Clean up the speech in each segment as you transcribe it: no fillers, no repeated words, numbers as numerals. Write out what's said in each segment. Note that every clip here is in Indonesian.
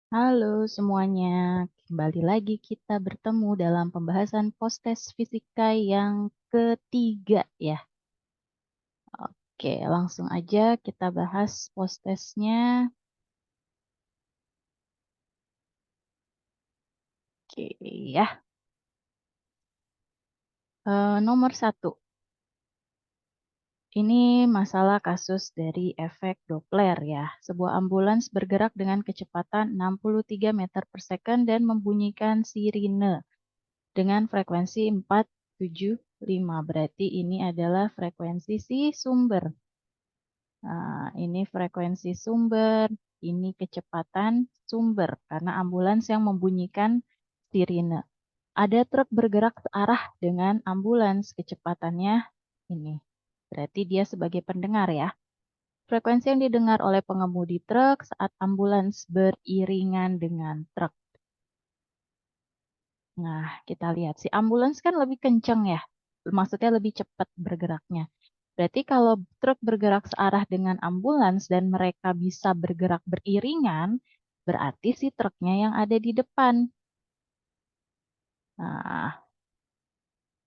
Halo semuanya, kembali lagi kita bertemu dalam pembahasan postes fisika yang ketiga ya. Oke, langsung aja kita bahas postesnya. Oke ya. Nomor satu, ini masalah kasus dari efek Doppler ya. Sebuah ambulans bergerak dengan kecepatan 63 meter per second dan membunyikan sirine dengan frekuensi 475. Berarti ini adalah frekuensi si sumber. Nah, ini frekuensi sumber, ini kecepatan sumber karena ambulans yang membunyikan sirine. Ada truk bergerak searah dengan ambulans, kecepatannya ini. Berarti dia sebagai pendengar ya. Frekuensi yang didengar oleh pengemudi truk saat ambulans beriringan dengan truk. Nah, kita lihat si ambulans kan lebih kenceng ya. Maksudnya lebih cepat bergeraknya. Berarti kalau truk bergerak searah dengan ambulans dan mereka bisa bergerak beriringan, berarti si truknya yang ada di depan. Nah,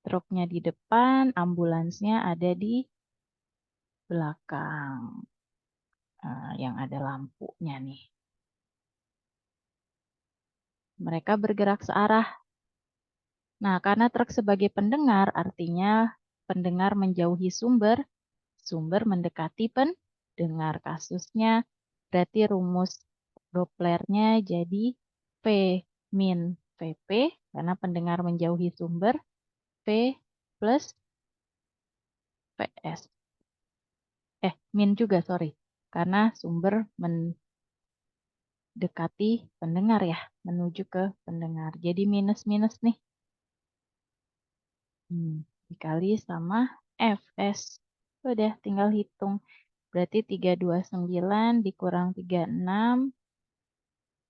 truknya di depan, ambulansnya ada di belakang. Nah, yang ada lampunya nih. Mereka bergerak searah. Nah, karena truk sebagai pendengar, artinya pendengar menjauhi sumber, sumber mendekati pendengar. Kasusnya berarti rumus Dopplernya jadi P min VP karena pendengar menjauhi sumber, P plus PS. Min juga, sorry. Karena sumber mendekati pendengar ya, menuju ke pendengar. Jadi minus-minus nih. Dikali sama Fs. Udah, tinggal hitung. Berarti 329 dikurang 36.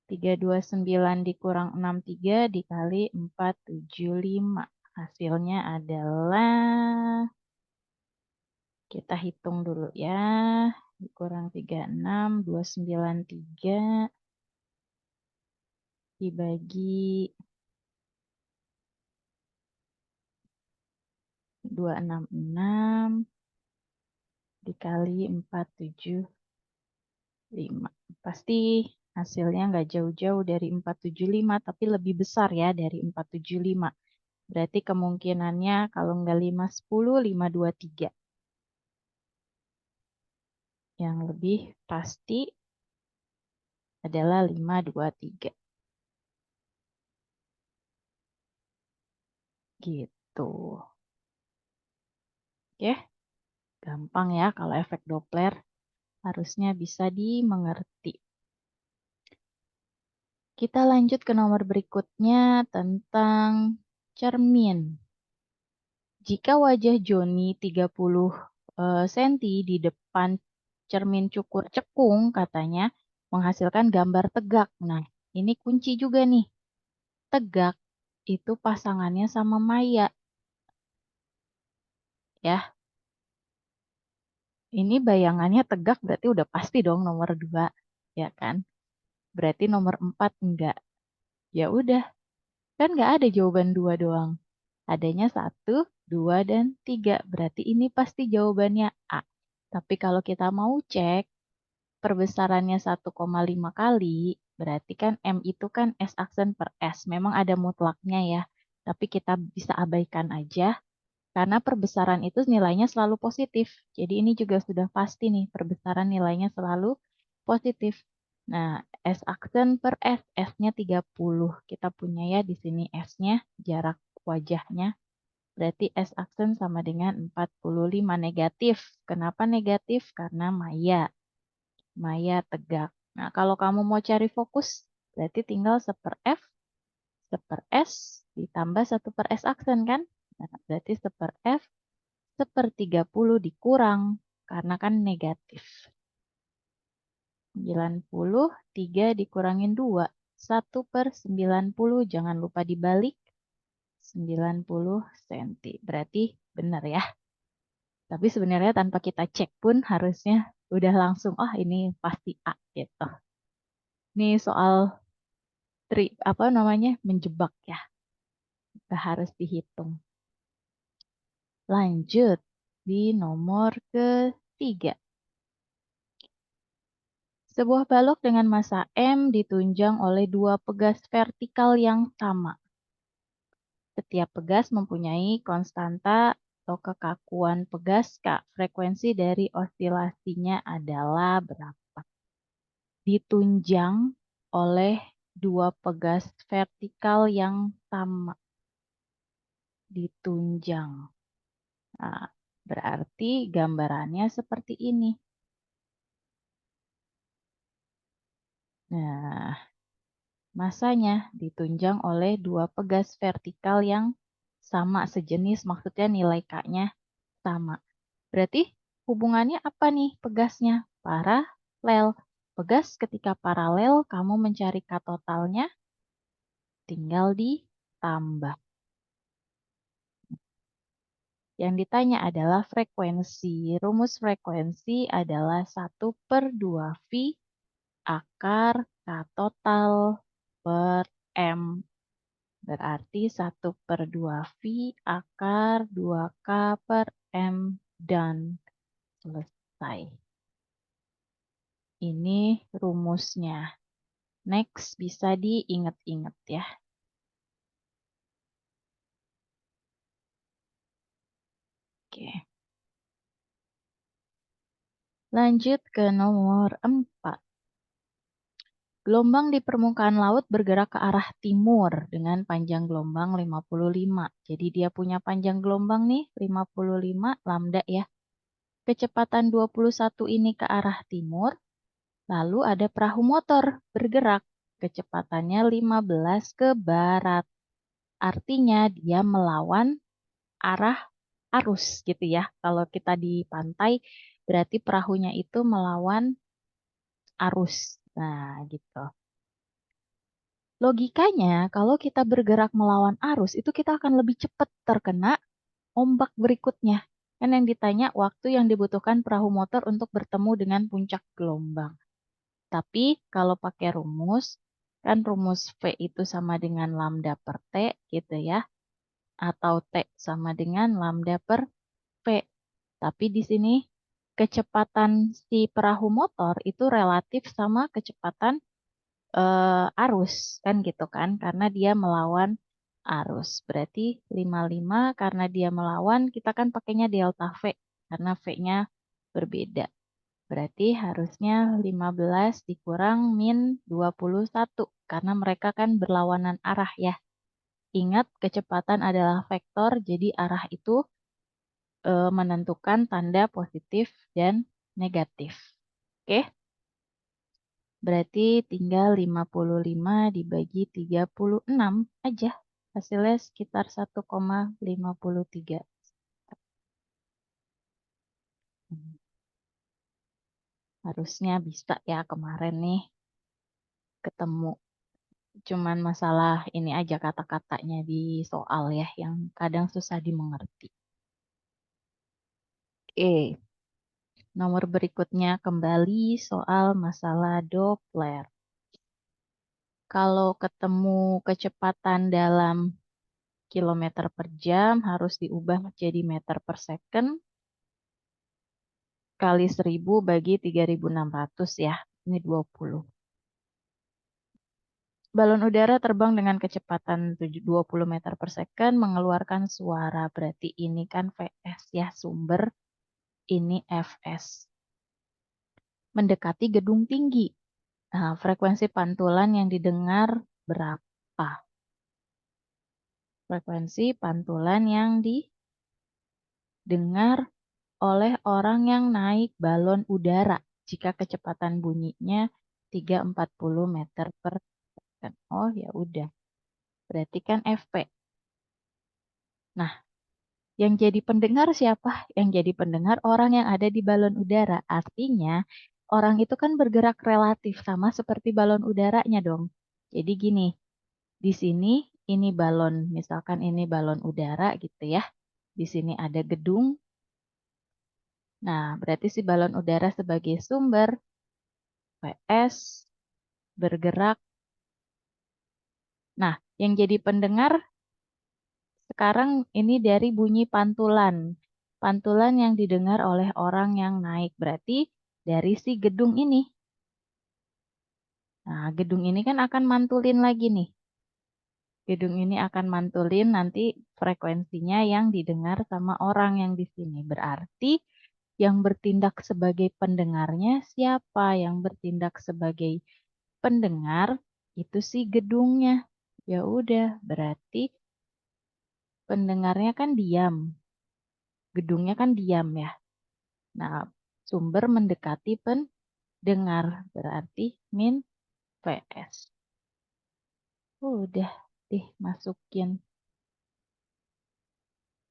329 dikurang 63 dikali 475. Hasilnya adalah, kita hitung dulu ya. Dikurang 36, 293 dibagi 266 dikali 475. Pasti hasilnya nggak jauh-jauh dari 475, tapi lebih besar ya dari 475. Berarti kemungkinannya kalau nggak 510, 523. Yang lebih pasti adalah 523. Gitu. Oke, gampang ya kalau efek Doppler. Harusnya bisa dimengerti. Kita lanjut ke nomor berikutnya tentang cermin. Jika wajah Joni 30 cm di depan cermin cukur cekung, katanya menghasilkan gambar tegak. Nah, ini kunci juga nih. Tegak itu pasangannya sama Maya. Ya, ini bayangannya tegak berarti udah pasti dong nomor 2, ya kan? Berarti nomor 4 enggak. Ya udah, kan nggak ada jawaban 2 doang. Adanya 1, 2, dan 3. Berarti ini pasti jawabannya A. Tapi kalau kita mau cek perbesarannya 1,5 kali, berarti kan M itu kan S aksen per S. Memang ada mutlaknya ya. Tapi kita bisa abaikan aja. Karena perbesaran itu nilainya selalu positif. Jadi ini juga sudah pasti nih, perbesaran nilainya selalu positif. Nah, S aksen per S, S-nya 30. Kita punya ya di sini S-nya, jarak wajahnya. Berarti S aksen sama dengan 45 negatif. Kenapa negatif? Karena Maya. Maya tegak. Nah, kalau kamu mau cari fokus, berarti tinggal 1 per F, 1 per S, ditambah 1 per S aksen kan? Nah, berarti 1 per F, 1/30 dikurang, karena kan negatif. 93 dikurangin 2, 1/90, jangan lupa dibalik, 90 cm. Berarti benar ya. Tapi sebenarnya tanpa kita cek pun harusnya udah langsung, oh ini pasti A gitu. Ini soal apa namanya, menjebak ya. Nggak harus dihitung. Lanjut di nomor ketiga. Sebuah balok dengan massa M ditunjang oleh dua pegas vertikal yang sama. Setiap pegas mempunyai konstanta atau kekakuan pegas K. Frekuensi dari osilasinya adalah berapa? Ditunjang oleh dua pegas vertikal yang sama. Ditunjang. Nah, berarti gambarannya seperti ini. Nah, masanya ditunjang oleh dua pegas vertikal yang sama sejenis, maksudnya nilai K-nya sama. Berarti hubungannya apa nih pegasnya? Paralel. Pegas ketika paralel, kamu mencari K totalnya, tinggal ditambah. Yang ditanya adalah frekuensi. Rumus frekuensi adalah 1/2V akar K total per M. Berarti 1/2V akar 2K per M dan selesai. Ini rumusnya. Next, bisa diingat-ingat ya. Oke. Lanjut ke nomor 4. Gelombang di permukaan laut bergerak ke arah timur dengan panjang gelombang 55. Jadi dia punya panjang gelombang nih 55 lambda ya. Kecepatan 21 ini ke arah timur. Lalu ada perahu motor bergerak. Kecepatannya 15 ke barat. Artinya dia melawan arah arus gitu ya. Kalau kita di pantai berarti perahunya itu melawan arus. Nah, gitu. Logikanya, kalau kita bergerak melawan arus, itu kita akan lebih cepat terkena ombak berikutnya. Kan yang ditanya waktu yang dibutuhkan perahu motor untuk bertemu dengan puncak gelombang. Tapi kalau pakai rumus, kan rumus V itu sama dengan lambda per T gitu ya. Atau T sama dengan lambda per V. Tapi di sini kecepatan si perahu motor itu relatif sama kecepatan arus kan gitu kan karena dia melawan arus. Berarti 55 karena dia melawan kita kan pakainya delta V karena V-nya berbeda. Berarti harusnya 15 dikurang min 21 karena mereka kan berlawanan arah ya. Ingat kecepatan adalah vektor jadi arah itu menentukan tanda positif dan negatif. Oke? Berarti tinggal 55 dibagi 36 aja. Hasilnya sekitar 1,53. Harusnya bisa ya kemarin nih ketemu. Cuman masalah ini aja kata-katanya di soal ya yang kadang susah dimengerti. Oke, nomor berikutnya kembali soal masalah Doppler. Kalau ketemu kecepatan dalam kilometer per jam harus diubah menjadi meter per second kali 1000 bagi 3600 ya. Ini 20. Balon udara terbang dengan kecepatan 20 meter per second mengeluarkan suara. Berarti ini kan VS ya sumber. Ini FS. Mendekati gedung tinggi. Nah, frekuensi pantulan yang didengar berapa? Frekuensi pantulan yang didengar oleh orang yang naik balon udara jika kecepatan bunyinya 340 meter per second. Oh ya udah. Berarti kan FP. Nah, yang jadi pendengar siapa? Yang jadi pendengar orang yang ada di balon udara. Artinya orang itu kan bergerak relatif sama seperti balon udaranya dong. Jadi gini, di sini ini balon, misalkan ini balon udara gitu ya. Di sini ada gedung. Nah, berarti si balon udara sebagai sumber PS bergerak Nah, yang jadi pendengar sekarang ini dari bunyi pantulan. Pantulan yang didengar oleh orang yang naik. Berarti dari si gedung ini. Nah, gedung ini kan akan mantulin lagi nih. Gedung ini akan mantulin nanti frekuensinya yang didengar sama orang yang di sini. Berarti yang bertindak sebagai pendengarnya siapa? Yang bertindak sebagai pendengar itu si gedungnya. Ya udah, berarti pendengarnya kan diam. Gedungnya kan diam ya. Nah, sumber mendekati pendengar berarti min PS. Udah deh masukin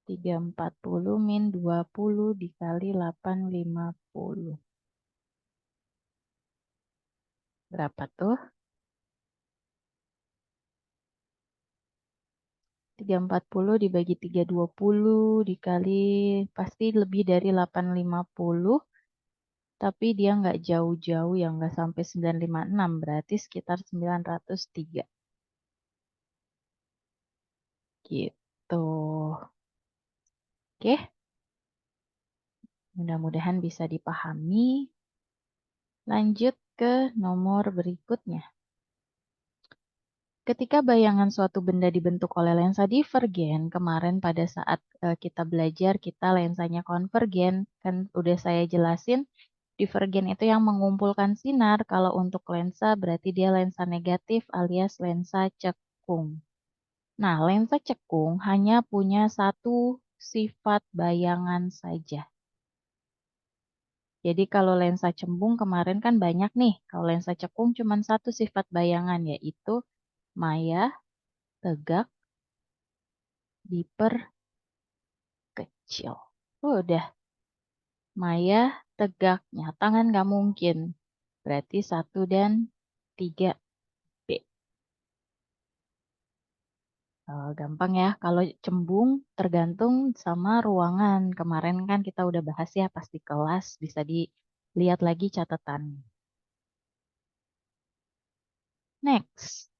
340 min 20 dikali 850. Berapa tuh? 340 dibagi 320 dikali pasti lebih dari 850. Tapi dia nggak jauh-jauh ya, nggak sampai 956. Berarti sekitar 903. Gitu. Oke, mudah-mudahan bisa dipahami. Lanjut ke nomor berikutnya. Ketika bayangan suatu benda dibentuk oleh lensa divergen, kemarin pada saat kita belajar kita lensanya konvergen, kan udah saya jelasin, divergen itu yang mengumpulkan sinar, kalau untuk lensa berarti dia lensa negatif alias lensa cekung. Nah, lensa cekung hanya punya satu sifat bayangan saja. Jadi kalau lensa cembung kemarin kan banyak nih. Kalau lensa cekung cuma satu sifat bayangan yaitu maya, tegak, diperkecil. Udah, maya, tegak, nyata kan nggak mungkin. Berarti 1 dan 3B. Gampang ya, kalau cembung tergantung sama ruangan. Kemarin kan kita udah bahas ya pas di kelas, bisa dilihat lagi catatan. Next.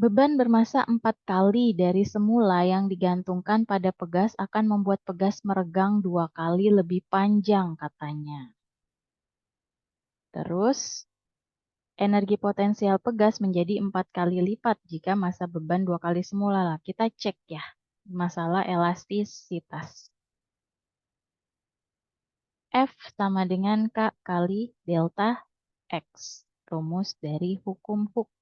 Beban bermassa 4 kali dari semula yang digantungkan pada pegas akan membuat pegas meregang 2 kali lebih panjang katanya. Terus, energi potensial pegas menjadi 4 kali lipat jika massa beban 2 kali semula. Lah, kita cek ya masalah elastisitas. F sama dengan K kali delta X. Rumus dari hukum Hooke.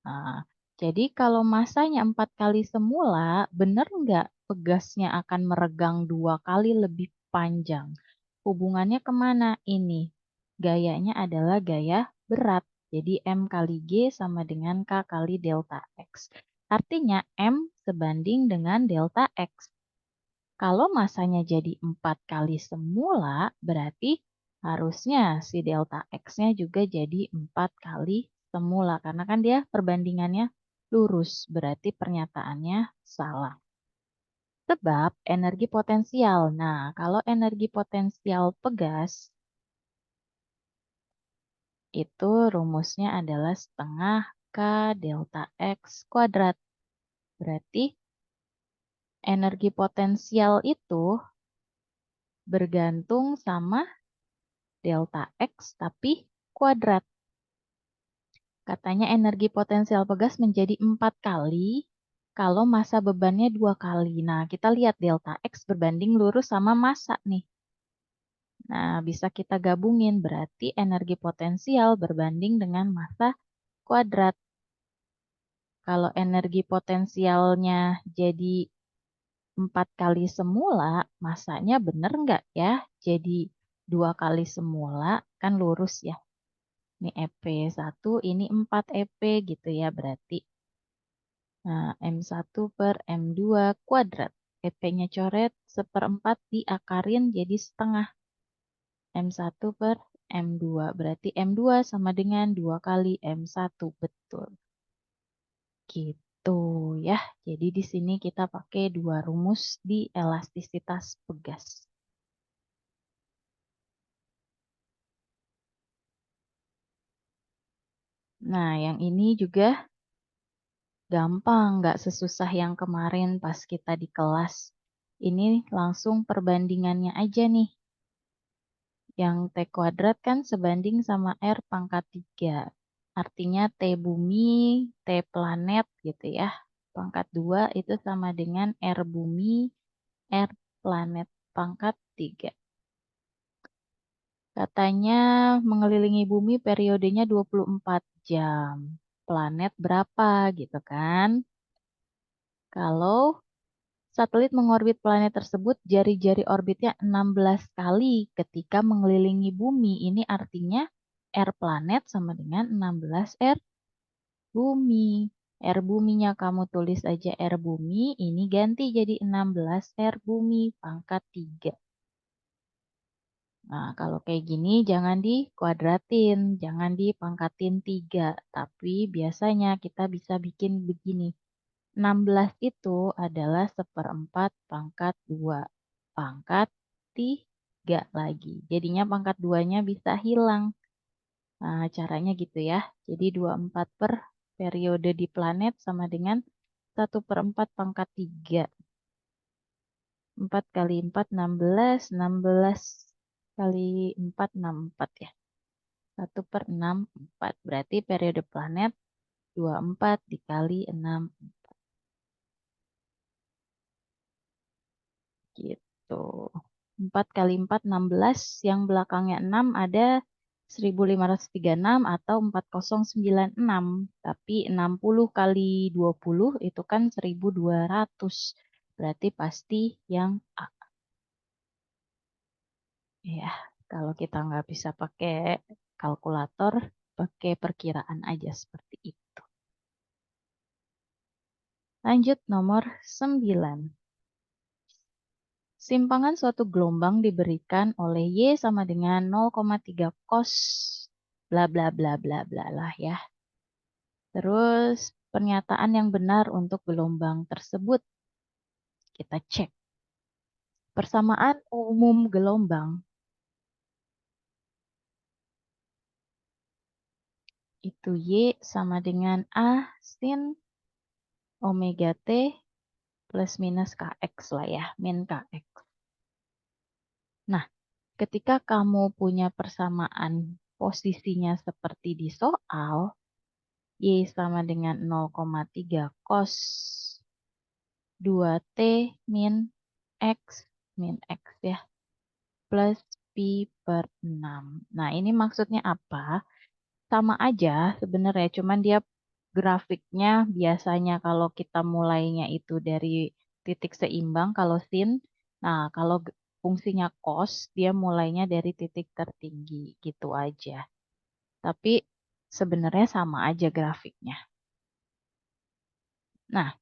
Nah, jadi kalau masanya 4 kali semula, benar nggak pegasnya akan meregang 2 kali lebih panjang? Hubungannya kemana ini? Gayanya adalah gaya berat. Jadi M kali G sama dengan K kali delta X. Artinya M sebanding dengan delta X. Kalau masanya jadi 4 kali semula, berarti harusnya si delta X-nya juga jadi 4 kali semula. Karena kan dia perbandingannya lurus, berarti pernyataannya salah. Sebab energi potensial. Nah, kalau energi potensial pegas, itu rumusnya adalah setengah K delta X kuadrat. Berarti energi potensial itu bergantung sama delta X tapi kuadrat. Katanya energi potensial pegas menjadi 4 kali kalau massa bebannya 2 kali. Nah, kita lihat delta X berbanding lurus sama massa nih. Nah, bisa kita gabungin berarti energi potensial berbanding dengan massa kuadrat. Kalau energi potensialnya jadi 4 kali semula, massanya bener nggak ya? Jadi 2 kali semula, kan lurus ya. Ini EP1, ini 4 EP gitu ya berarti. Nah, M1 per M2 kuadrat. EP-nya coret, seperempat diakarin jadi setengah. M1 per M2. Berarti M2 sama dengan 2 kali M1. Betul. Gitu ya. Jadi di sini kita pakai dua rumus di elastisitas pegas. Nah, yang ini juga gampang, nggak sesusah yang kemarin pas kita di kelas. Ini langsung perbandingannya aja nih. Yang T kuadrat kan sebanding sama R pangkat 3. Artinya T bumi, T planet gitu ya. Pangkat 2 itu sama dengan R bumi, R planet pangkat 3. Katanya mengelilingi bumi periodenya 24 jam. Planet berapa gitu kan? Kalau satelit mengorbit planet tersebut, jari-jari orbitnya 16 kali ketika mengelilingi bumi. Ini artinya R planet sama dengan 16 R bumi. R buminya kamu tulis aja R bumi, ini ganti jadi 16 R bumi pangkat 3. Nah, kalau kayak gini jangan dikuadratin, jangan dipangkatin 3. Tapi biasanya kita bisa bikin begini. 16 itu adalah seperempat pangkat 2. Pangkat 3 lagi. Jadinya pangkat 2-nya bisa hilang. Nah, caranya gitu ya. Jadi 24 per periode di planet sama dengan 1/4 pangkat 3. 4 kali 4, 16. 16 kali 4, 64 ya. 1/64. Berarti periode planet 24 dikali 6. Gitu. 4 kali 4, 16. Yang belakangnya 6 ada 1536 atau 4096. Tapi 60 kali 20 itu kan 1200. Berarti pasti yang A. Ya, kalau kita nggak bisa pakai kalkulator, pakai perkiraan aja seperti itu. Lanjut nomor 9. Simpangan suatu gelombang diberikan oleh Y sama dengan 0,3 cos bla bla bla bla bla lah ya. Terus pernyataan yang benar untuk gelombang tersebut kita cek. Persamaan umum gelombang itu Y sama dengan A sin omega T plus minus KX lah ya, min KX. Nah, ketika kamu punya persamaan posisinya seperti di soal, Y sama dengan 0,3 cos 2T min X ya, plus Pi per 6. Nah, ini maksudnya apa? Sama aja sebenarnya, cuman dia grafiknya biasanya kalau kita mulainya itu dari titik seimbang, kalau sin. Nah, kalau fungsinya cos, dia mulainya dari titik tertinggi, gitu aja. Tapi sebenarnya sama aja grafiknya. Nah,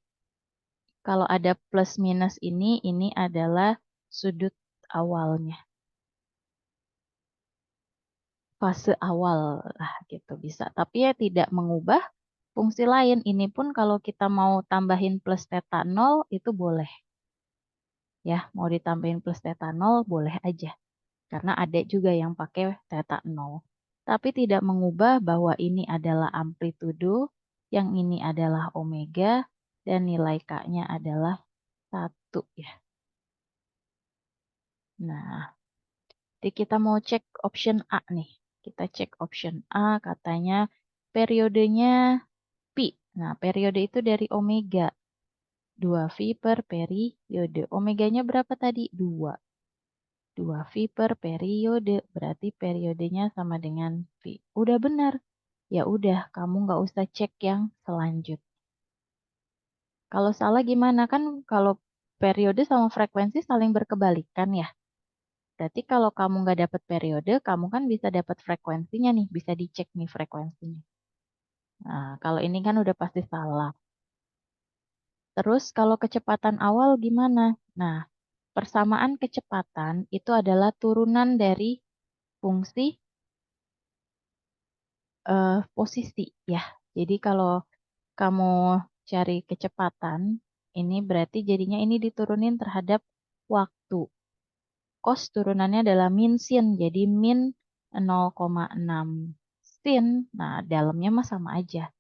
kalau ada plus minus ini adalah sudut awalnya. Fase awal lah gitu bisa. Tapi ya tidak mengubah fungsi lain. Ini pun kalau kita mau tambahin plus theta 0 itu boleh. Ya, mau ditambahin plus theta 0 boleh aja. Karena ada juga yang pakai theta 0. Tapi tidak mengubah bahwa ini adalah amplitudo, yang ini adalah omega, dan nilai K-nya adalah 1 ya. Nah, jadi kita mau cek option A nih. Kita cek option A, katanya periodenya pi. Nah, periode itu dari omega. 2V per periode. Omeganya berapa tadi? 2. 2V per periode. Berarti periodenya sama dengan V. Udah benar. Ya udah, kamu nggak usah cek yang selanjutnya. Kalau salah gimana? Kan kalau periode sama frekuensi saling berkebalikan ya. Berarti kalau kamu nggak dapat periode, kamu kan bisa dapat frekuensinya nih. Bisa dicek nih frekuensinya. Nah, kalau ini kan udah pasti salah. Terus kalau kecepatan awal gimana? Nah, persamaan kecepatan itu adalah turunan dari fungsi posisi ya. Jadi kalau kamu cari kecepatan, ini berarti jadinya ini diturunin terhadap waktu. Cos turunannya adalah min sin, jadi min 0,6 sin. Nah, dalamnya mah sama aja.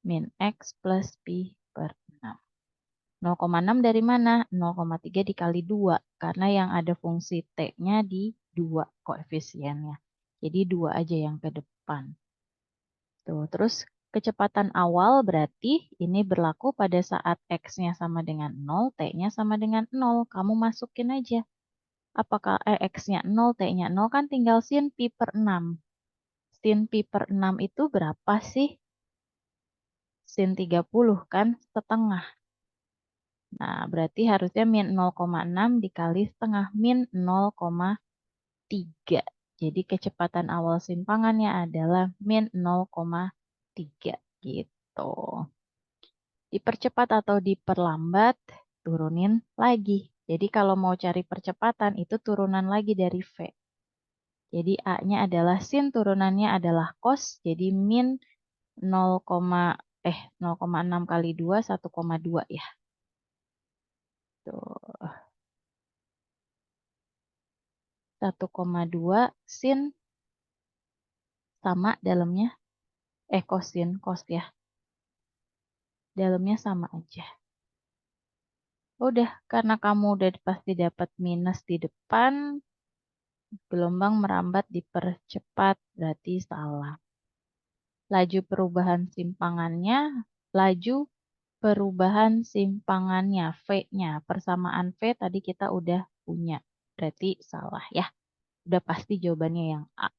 Min X plus Pi per 6. 0,6 dari mana? 0,3 dikali 2. Karena yang ada fungsi T-nya di 2 koefisiennya. Jadi 2 aja yang ke depan. Tuh, terus kecepatan awal berarti ini berlaku pada saat X-nya sama dengan 0, T-nya sama dengan 0. Kamu masukin aja. Apakah X-nya 0, T-nya 0 kan tinggal sin pi per 6. Sin pi per 6 itu berapa sih? Sin 30 kan setengah. Nah, berarti harusnya min 0,6 dikali setengah min 0,3. Jadi kecepatan awal simpangannya adalah min 0,3 gitu. Dipercepat atau diperlambat, turunin lagi. Jadi kalau mau cari percepatan itu turunan lagi dari V. Jadi A-nya adalah sin, turunannya adalah cos. Jadi min 0,6 kali 2, 1,2 ya. Tuh. 1,2 sin sama dalamnya. Kosin, kos ya. Dalamnya sama aja. Udah, karena kamu udah pasti dapat minus di depan, gelombang merambat dipercepat, berarti salah. Laju perubahan simpangannya, laju perubahan simpangannya, V-nya. Persamaan V tadi kita udah punya, berarti salah ya. Udah pasti jawabannya yang A.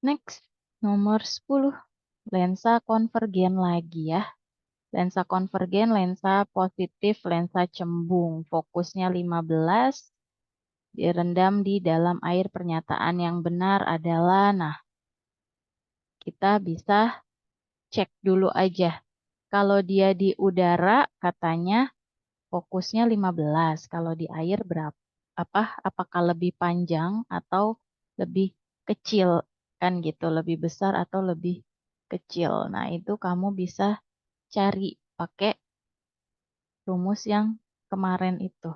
Next, nomor 10. Lensa konvergen lagi ya. Lensa konvergen, lensa positif, lensa cembung. Fokusnya 15, direndam di dalam air. Pernyataan yang benar adalah, nah, kita bisa cek dulu aja. Kalau dia di udara, katanya fokusnya 15. Kalau di air berapa? Apakah lebih panjang atau lebih kecil? Kan gitu, lebih besar atau lebih kecil. Nah, itu kamu bisa cari pakai rumus yang kemarin itu.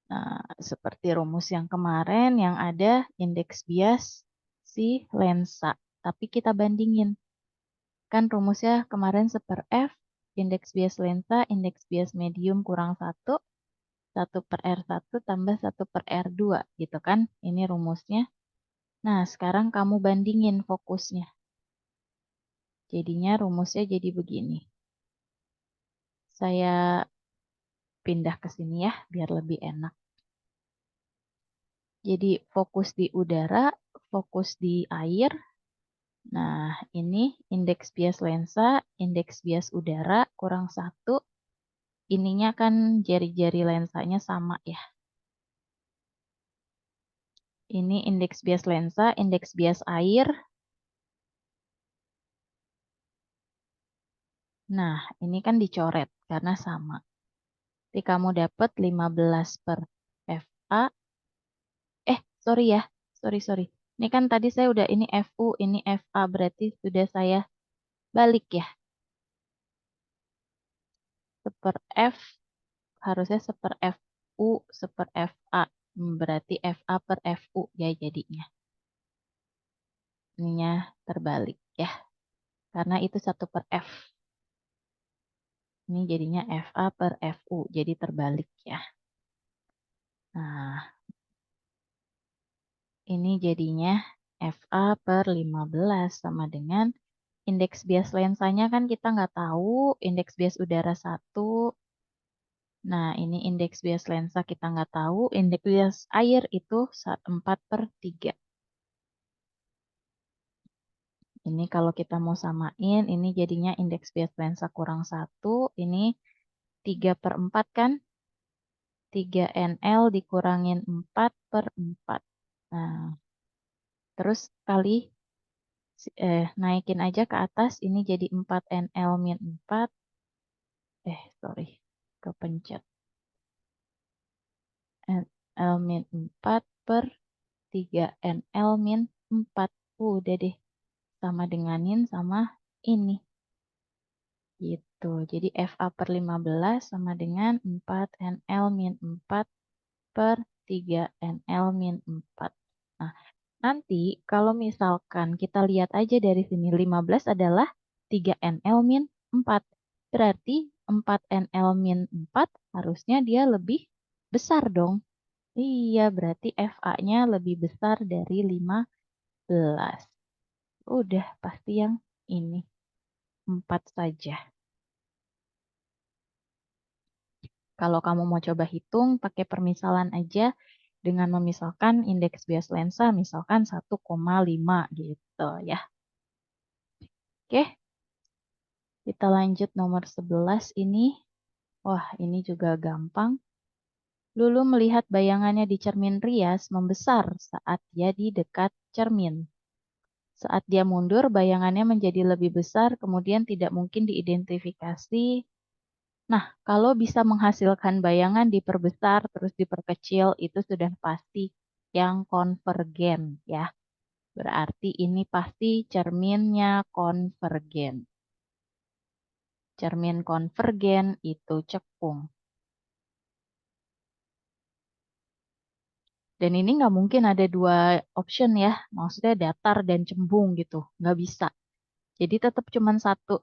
Nah, seperti rumus yang kemarin yang ada indeks bias si lensa. Tapi kita bandingin. Kan rumusnya kemarin seper F, indeks bias lensa, indeks bias medium kurang 1, 1 per R1 tambah 1 per R2 gitu kan. Ini rumusnya. Nah, sekarang kamu bandingin fokusnya. Jadinya rumusnya jadi begini. Saya pindah ke sini ya, biar lebih enak. Jadi fokus di udara, fokus di air. Nah, ini indeks bias lensa, indeks bias udara kurang 1. Ininya kan jari-jari lensanya sama ya. Ini indeks bias lensa, indeks bias air. Nah, ini kan dicoret karena sama. Jadi kamu dapat 15 per FA. Sorry ya. Sorry. Ini kan tadi saya udah ini FU, ini FA. Berarti sudah saya balik ya. Seper F harusnya seper FU, seper FA. Berarti FA per FU ya jadinya. Ininya terbalik ya. Karena itu 1 per F. Ini jadinya FA per FU. Jadi terbalik ya. Nah, ini jadinya FA per 15 sama dengan indeks bias lensanya kan kita nggak tahu. Indeks bias udara 1. Nah, ini indeks bias lensa kita nggak tahu. Indeks bias air itu 4 per 3. Ini kalau kita mau samain, ini jadinya indeks bias lensa kurang 1. Ini 3 per 4 kan? 3 NL dikurangin 4 per 4. Nah, terus kali naikin aja ke atas. Ini jadi 4 NL min 4. Sorry. Kepencet. NL min 4 per 3 NL min 4. Udah deh. Sama denganin sama ini. Gitu. Jadi FA per 15 sama dengan 4 NL min 4 per 3 NL min 4. Nah, Nanti kalau misalkan kita lihat aja dari sini 15 adalah 3NL min 4. Berarti 4NL min 4 harusnya dia lebih besar dong. Iya, berarti FA-nya lebih besar dari 15. Udah pasti yang ini 4 saja. Kalau kamu mau coba hitung pakai permisalan aja dengan memisalkan indeks bias lensa misalkan 1,5 gitu ya. Oke, kita lanjut nomor 11 ini. Wah, ini juga gampang. Lulu melihat bayangannya di cermin rias membesar saat dia di dekat cermin. Saat dia mundur, bayangannya menjadi lebih besar, kemudian tidak mungkin diidentifikasi. Nah, kalau bisa menghasilkan bayangan diperbesar terus diperkecil, itu sudah pasti yang konvergen ya. Berarti ini pasti cerminnya konvergen. Cermin konvergen itu cekung. Dan ini nggak mungkin ada dua option ya. Maksudnya datar dan cembung gitu. Nggak bisa. Jadi tetap cuma satu.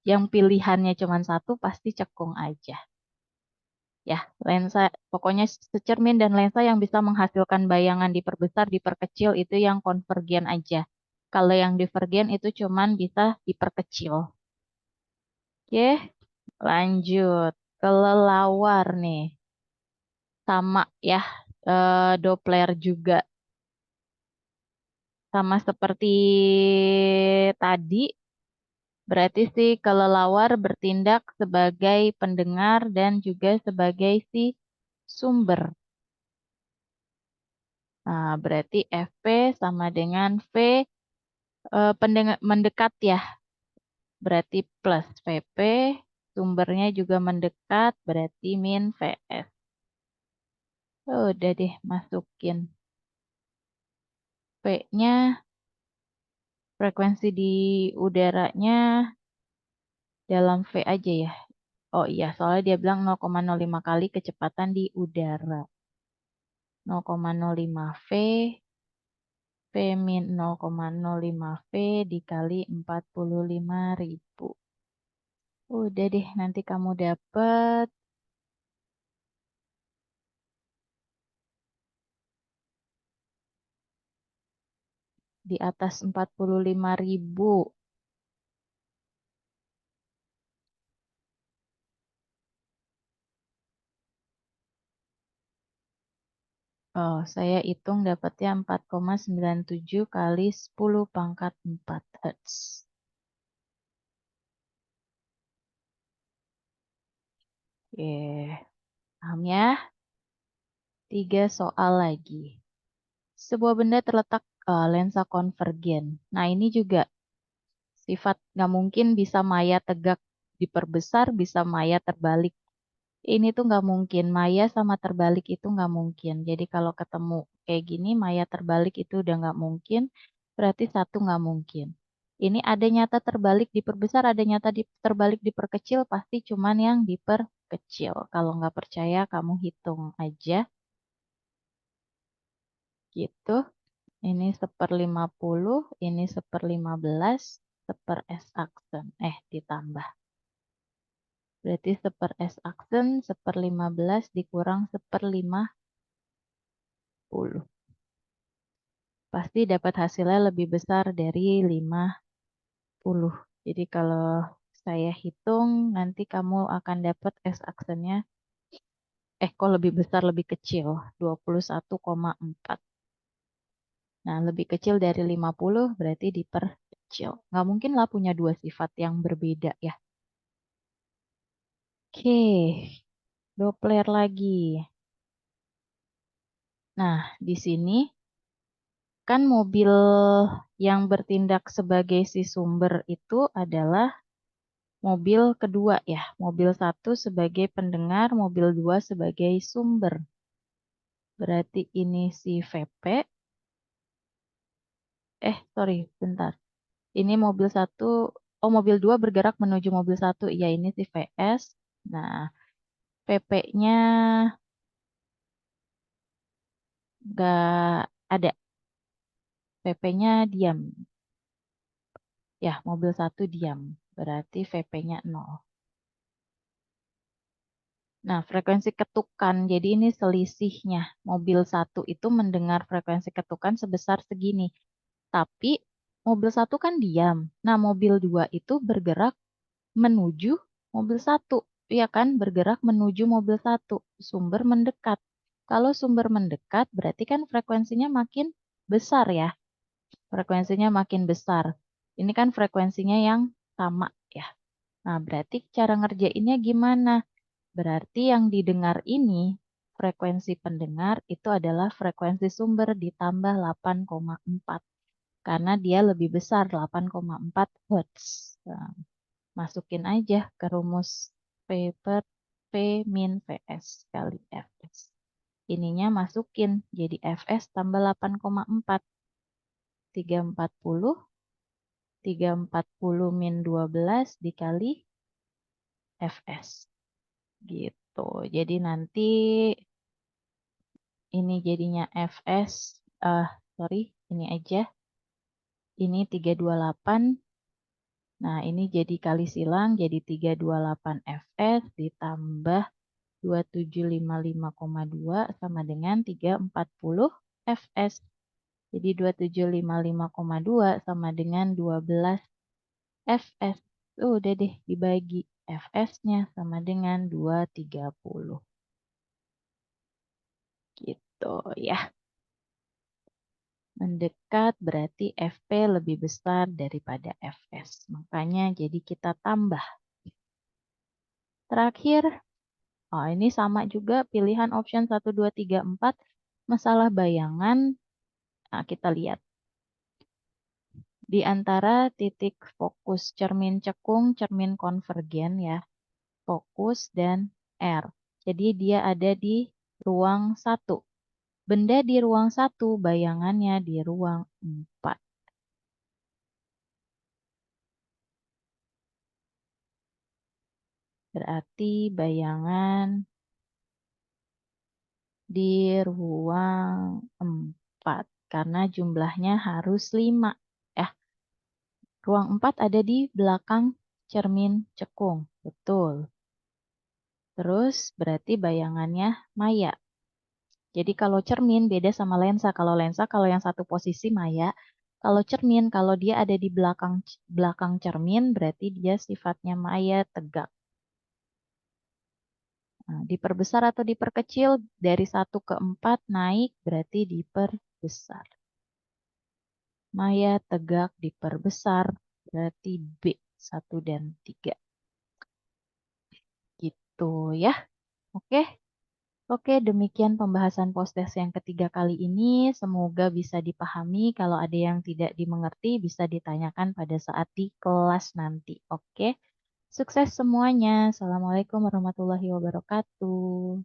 Yang pilihannya cuma satu pasti cekung aja. Ya, lensa pokoknya secermin dan lensa yang bisa menghasilkan bayangan diperbesar, diperkecil itu yang konvergen aja. Kalau yang divergen itu cuman bisa diperkecil. Oke, lanjut. Kelelawar nih. Sama ya, Doppler juga. Sama seperti tadi, berarti si kelelawar bertindak sebagai pendengar dan juga sebagai si sumber. Nah, berarti FP sama dengan V pendengar mendekat ya. Berarti plus VP, sumbernya juga mendekat, berarti min VS. Udah deh, masukin P-nya, frekuensi di udaranya dalam V aja ya. Oh iya, soalnya dia bilang 0,05 kali kecepatan di udara. 0,05 V, V min 0,05 V dikali 45.000. Udah deh, nanti kamu dapet di atas 45.000. Oh, saya hitung dapatnya 4,97 kali 10 pangkat 4 Hertz. Oke, paham ya? 3 soal lagi. Sebuah benda terletak lensa konvergen. Nah, ini juga sifat nggak mungkin bisa maya tegak diperbesar, bisa maya terbalik. Ini tuh nggak mungkin. Maya sama terbalik itu nggak mungkin. Jadi kalau ketemu kayak gini, maya terbalik itu udah nggak mungkin. Berarti satu nggak mungkin. Ini ada nyata terbalik diperbesar, ada nyata terbalik diperkecil, pasti cuman yang diperkecil. Kalau nggak percaya, kamu hitung aja. Gitu. Ini 1/50, ini 1/15, S aksen. Ditambah. Berarti 1/S aksen, 1/15 dikurang 1/50. Pasti dapat hasilnya lebih besar dari 50. Jadi kalau saya hitung, nanti kamu akan dapat S aksennya, kok lebih besar, lebih kecil, 21,4. Nah, lebih kecil dari 50 berarti diperkecil. Nggak mungkin lah punya dua sifat yang berbeda ya. Oke, Doppler lagi. Nah, di sini kan mobil yang bertindak sebagai si sumber itu adalah mobil kedua ya. Mobil satu sebagai pendengar, mobil dua sebagai sumber. Berarti ini si VP. Sorry, bentar. Ini mobil satu, oh mobil dua bergerak menuju mobil satu. Iya, ini si VS. Nah, PP-nya nggak ada. VP-nya diam. Ya, mobil 1 diam. Berarti VP-nya 0. Nah, frekuensi ketukan. Jadi ini selisihnya. Mobil 1 itu mendengar frekuensi ketukan sebesar segini. Tapi mobil 1 kan diam. Nah, mobil 2 itu bergerak menuju mobil 1. Ya kan? Bergerak menuju mobil 1. Sumber mendekat. Kalau sumber mendekat, berarti kan frekuensinya makin besar ya. Frekuensinya makin besar. Ini kan frekuensinya yang sama ya. Nah, berarti cara ngerjainnya gimana? Berarti yang didengar ini, frekuensi pendengar itu adalah frekuensi sumber ditambah 8,4. Karena dia lebih besar 8,4 Hz. Nah, masukin aja ke rumus P per P min Vs kali Fs. Ininya masukin jadi Fs tambah 8,4. 340. 340 min 12 dikali Fs. Gitu. Jadi nanti ini jadinya Fs. Sorry, ini aja. Ini 328. Nah, ini jadi kali silang jadi 328 Fs ditambah 2755,2 sama dengan 340 Fs. Jadi 2755,2 sama dengan 12 Fs. Udah deh dibagi. Fs-nya sama dengan 230. Gitu ya. Mendekat berarti Fp lebih besar daripada Fs. Makanya jadi kita tambah. Terakhir, ini sama juga pilihan option 1, 2, 3, 4. Masalah bayangan, nah, kita lihat. Di antara titik fokus cermin cekung, cermin konvergen ya. Fokus dan R. Jadi dia ada di ruang 1. Benda di ruang 1, bayangannya di ruang 4. Berarti bayangan di ruang 4. Karena jumlahnya harus 5. Ruang 4 ada di belakang cermin cekung. Betul. Terus berarti bayangannya maya. Jadi kalau cermin beda sama lensa. Kalau lensa kalau yang satu posisi maya. Kalau cermin kalau dia ada di belakang cermin berarti dia sifatnya maya tegak. Nah, diperbesar atau diperkecil dari 1 ke 4 naik berarti diperbesar. Maya tegak diperbesar berarti B 1 dan 3. Gitu ya. Oke. Oke, demikian pembahasan postes yang ketiga kali ini. Semoga bisa dipahami. Kalau ada yang tidak dimengerti, bisa ditanyakan pada saat di kelas nanti. Oke, sukses semuanya. Assalamualaikum warahmatullahi wabarakatuh.